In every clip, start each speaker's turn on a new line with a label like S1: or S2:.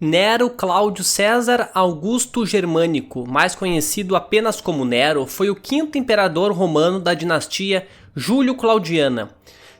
S1: Nero Cláudio César Augusto Germânico, mais conhecido apenas como Nero, foi o quinto imperador romano da dinastia Júlio-Claudiana.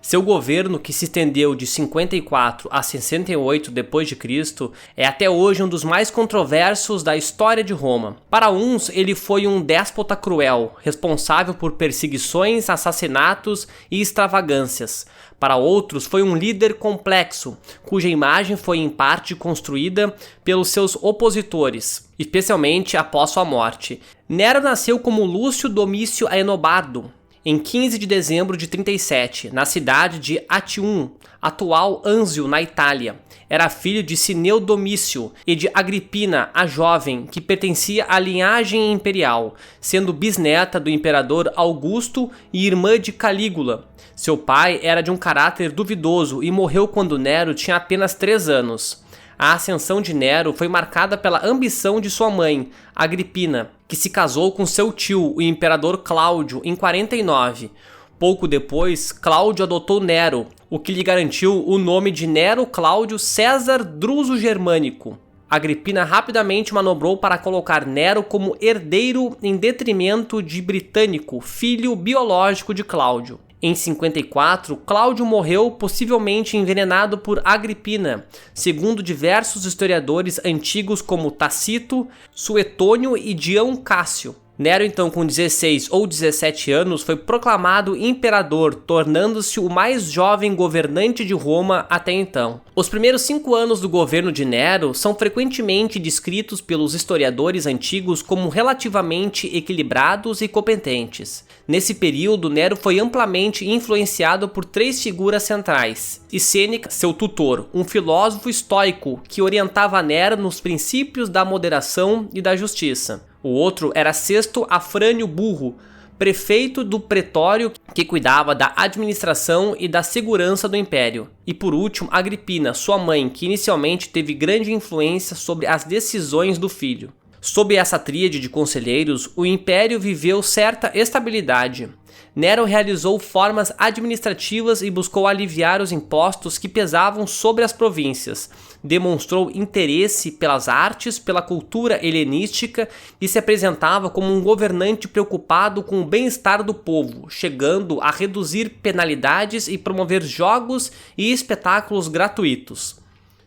S1: Seu governo, que se estendeu de 54 a 68 d.C., é até hoje um dos mais controversos da história de Roma. Para uns, ele foi um déspota cruel, responsável por perseguições, assassinatos e extravagâncias. Para outros, foi um líder complexo, cuja imagem foi em parte construída pelos seus opositores, especialmente após sua morte. Nero nasceu como Lúcio Domício Aenobarbo, em 15 de dezembro de 37, na cidade de Atium, atual Anzio, na Itália. Era filho de Cineu Domício e de Agripina, a jovem, que pertencia à linhagem imperial, sendo bisneta do imperador Augusto e irmã de Calígula. Seu pai era de um caráter duvidoso e morreu quando Nero tinha apenas 3 anos. A ascensão de Nero foi marcada pela ambição de sua mãe, Agripina, que se casou com seu tio, o imperador Cláudio, em 49. Pouco depois, Cláudio adotou Nero, o que lhe garantiu o nome de Nero Cláudio César Druso Germânico. Agripina rapidamente manobrou para colocar Nero como herdeiro em detrimento de Britânico, filho biológico de Cláudio. Em 54, Cláudio morreu possivelmente envenenado por Agripina, segundo diversos historiadores antigos como Tácito, Suetônio e Dião Cássio. Nero, então, com 16 ou 17 anos, foi proclamado imperador, tornando-se o mais jovem governante de Roma até então. Os primeiros 5 anos do governo de Nero são frequentemente descritos pelos historiadores antigos como relativamente equilibrados e competentes. Nesse período, Nero foi amplamente influenciado por 3 figuras centrais. Sêneca, seu tutor, um filósofo estoico que orientava Nero nos princípios da moderação e da justiça. O outro era Sesto Afrânio Burro, prefeito do pretório que cuidava da administração e da segurança do império. E por último, Agripina, sua mãe, que inicialmente teve grande influência sobre as decisões do filho. Sob essa tríade de conselheiros, o império viveu certa estabilidade. Nero realizou reformas administrativas e buscou aliviar os impostos que pesavam sobre as províncias. Demonstrou interesse pelas artes, pela cultura helenística e se apresentava como um governante preocupado com o bem-estar do povo, chegando a reduzir penalidades e promover jogos e espetáculos gratuitos.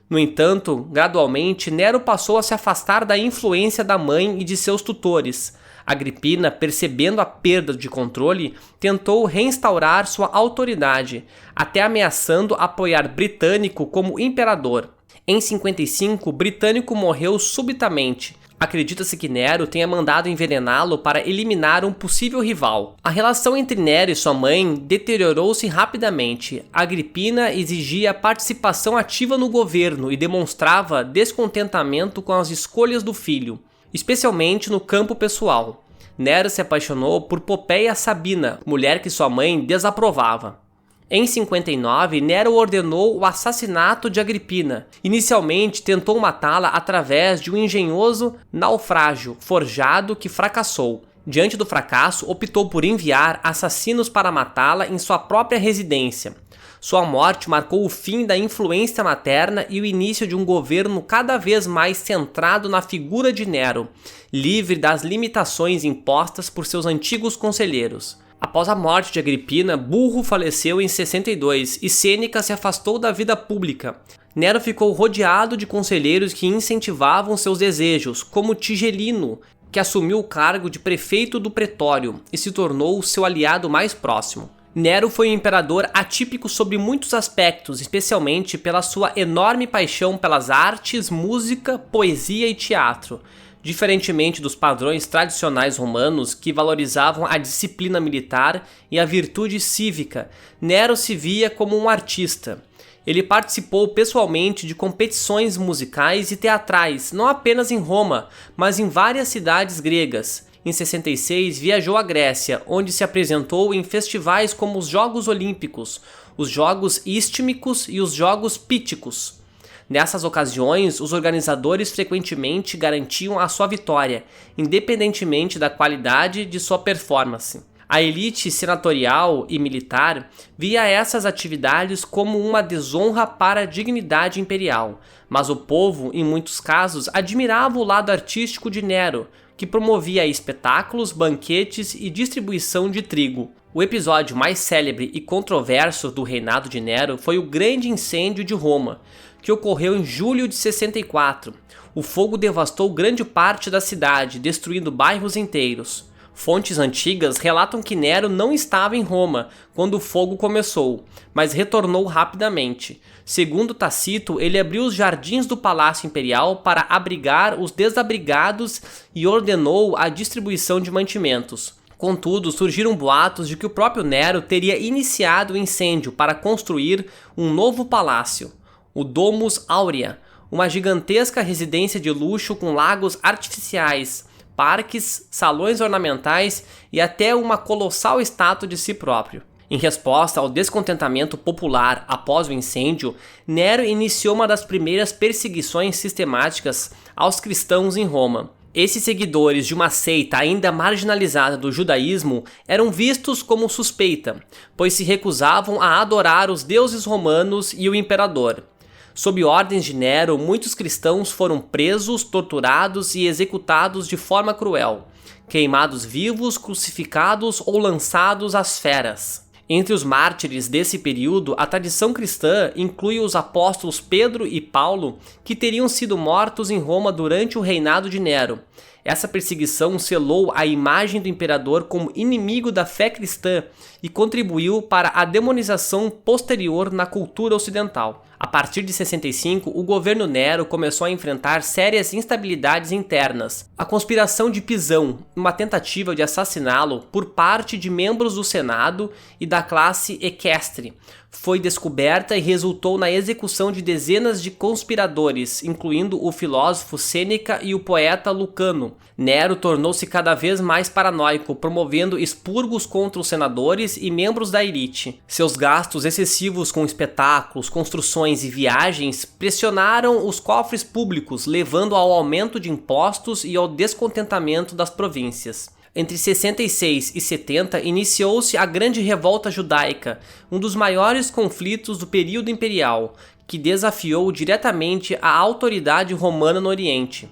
S1: No entanto, gradualmente, Nero passou a se afastar da influência da mãe e de seus tutores. Agripina, percebendo a perda de controle, tentou reinstaurar sua autoridade, até ameaçando apoiar Britânico como imperador. Em 55, Britânico morreu subitamente. Acredita-se que Nero tenha mandado envenená-lo para eliminar um possível rival. A relação entre Nero e sua mãe deteriorou-se rapidamente. Agripina exigia participação ativa no governo e demonstrava descontentamento com as escolhas do filho, especialmente no campo pessoal. Nero se apaixonou por Popéia Sabina, mulher que sua mãe desaprovava. Em 59, Nero ordenou o assassinato de Agripina. Inicialmente, tentou matá-la através de um engenhoso naufrágio forjado que fracassou. Diante do fracasso, optou por enviar assassinos para matá-la em sua própria residência. Sua morte marcou o fim da influência materna e o início de um governo cada vez mais centrado na figura de Nero, livre das limitações impostas por seus antigos conselheiros. Após a morte de Agripina, Burro faleceu em 62 e Sêneca se afastou da vida pública. Nero ficou rodeado de conselheiros que incentivavam seus desejos, como Tigelino, que assumiu o cargo de prefeito do pretório e se tornou seu aliado mais próximo. Nero foi um imperador atípico sob muitos aspectos, especialmente pela sua enorme paixão pelas artes, música, poesia e teatro. Diferentemente dos padrões tradicionais romanos que valorizavam a disciplina militar e a virtude cívica, Nero se via como um artista. Ele participou pessoalmente de competições musicais e teatrais, não apenas em Roma, mas em várias cidades gregas. Em 66, viajou à Grécia, onde se apresentou em festivais como os Jogos Olímpicos, os Jogos Istmicos e os Jogos Píticos. Nessas ocasiões, os organizadores frequentemente garantiam a sua vitória, independentemente da qualidade de sua performance. A elite senatorial e militar via essas atividades como uma desonra para a dignidade imperial, mas o povo, em muitos casos, admirava o lado artístico de Nero, que promovia espetáculos, banquetes e distribuição de trigo. O episódio mais célebre e controverso do reinado de Nero foi o Grande Incêndio de Roma, que ocorreu em julho de 64. O fogo devastou grande parte da cidade, destruindo bairros inteiros. Fontes antigas relatam que Nero não estava em Roma quando o fogo começou, mas retornou rapidamente. Segundo Tácito, ele abriu os jardins do Palácio Imperial para abrigar os desabrigados e ordenou a distribuição de mantimentos. Contudo, surgiram boatos de que o próprio Nero teria iniciado o incêndio para construir um novo palácio, o Domus Aurea, uma gigantesca residência de luxo com lagos artificiais, parques, salões ornamentais e até uma colossal estátua de si próprio. Em resposta ao descontentamento popular após o incêndio, Nero iniciou uma das primeiras perseguições sistemáticas aos cristãos em Roma. Esses seguidores de uma seita ainda marginalizada do judaísmo eram vistos como suspeita, pois se recusavam a adorar os deuses romanos e o imperador. Sob ordens de Nero, muitos cristãos foram presos, torturados e executados de forma cruel, queimados vivos, crucificados ou lançados às feras. Entre os mártires desse período, a tradição cristã inclui os apóstolos Pedro e Paulo, que teriam sido mortos em Roma durante o reinado de Nero. Essa perseguição selou a imagem do imperador como inimigo da fé cristã e contribuiu para a demonização posterior na cultura ocidental. A partir de 65, o governo Nero começou a enfrentar sérias instabilidades internas. A conspiração de Pisão, uma tentativa de assassiná-lo por parte de membros do Senado e da classe equestre, foi descoberta e resultou na execução de dezenas de conspiradores, incluindo o filósofo Sêneca e o poeta Lucano. Nero tornou-se cada vez mais paranoico, promovendo expurgos contra os senadores e membros da elite. Seus gastos excessivos com espetáculos, construções e viagens pressionaram os cofres públicos, levando ao aumento de impostos e ao descontentamento das províncias. Entre 66 e 70 iniciou-se a Grande Revolta Judaica, um dos maiores conflitos do período imperial, que desafiou diretamente a autoridade romana no Oriente.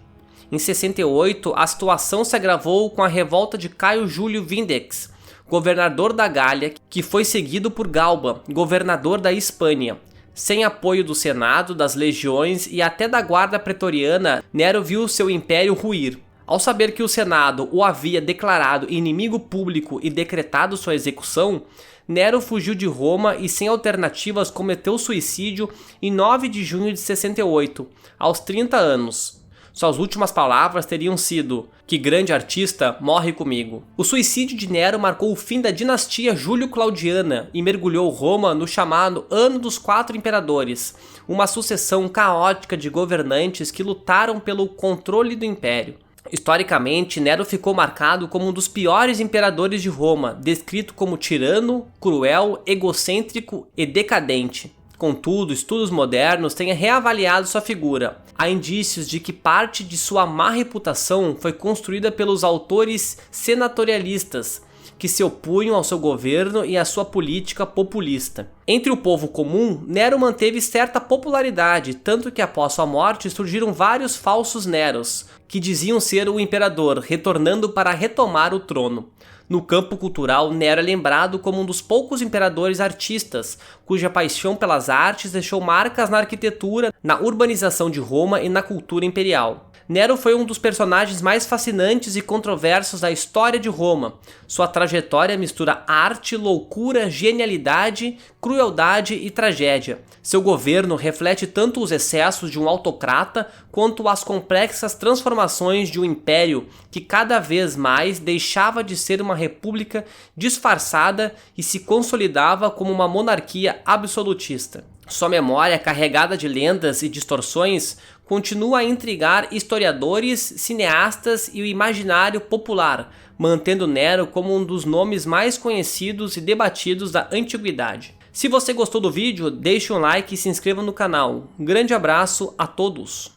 S1: Em 68, a situação se agravou com a revolta de Caio Júlio Vindex, governador da Gália, que foi seguido por Galba, governador da Hispânia. Sem apoio do Senado, das legiões e até da guarda pretoriana, Nero viu seu império ruir. Ao saber que o Senado o havia declarado inimigo público e decretado sua execução, Nero fugiu de Roma e, sem alternativas, cometeu suicídio em 9 de junho de 68, aos 30 anos. Suas últimas palavras teriam sido: "Que grande artista morre comigo". O suicídio de Nero marcou o fim da dinastia Júlio-Claudiana e mergulhou Roma no chamado Ano dos Quatro Imperadores, uma sucessão caótica de governantes que lutaram pelo controle do império. Historicamente, Nero ficou marcado como um dos piores imperadores de Roma, descrito como tirano, cruel, egocêntrico e decadente. Contudo, estudos modernos têm reavaliado sua figura. Há indícios de que parte de sua má reputação foi construída pelos autores senatorialistas, que se opunham ao seu governo e à sua política populista. Entre o povo comum, Nero manteve certa popularidade, tanto que após sua morte surgiram vários falsos Neros, que diziam ser o imperador, retornando para retomar o trono. No campo cultural, Nero é lembrado como um dos poucos imperadores artistas, cuja paixão pelas artes deixou marcas na arquitetura, na urbanização de Roma e na cultura imperial. Nero foi um dos personagens mais fascinantes e controversos da história de Roma. Sua trajetória mistura arte, loucura, genialidade, crueldade e tragédia. Seu governo reflete tanto os excessos de um autocrata quanto as complexas transformações de um império que cada vez mais deixava de ser uma república disfarçada e se consolidava como uma monarquia absolutista. Sua memória, carregada de lendas e distorções, continua a intrigar historiadores, cineastas e o imaginário popular, mantendo Nero como um dos nomes mais conhecidos e debatidos da antiguidade. Se você gostou do vídeo, deixe um like e se inscreva no canal. Um grande abraço a todos!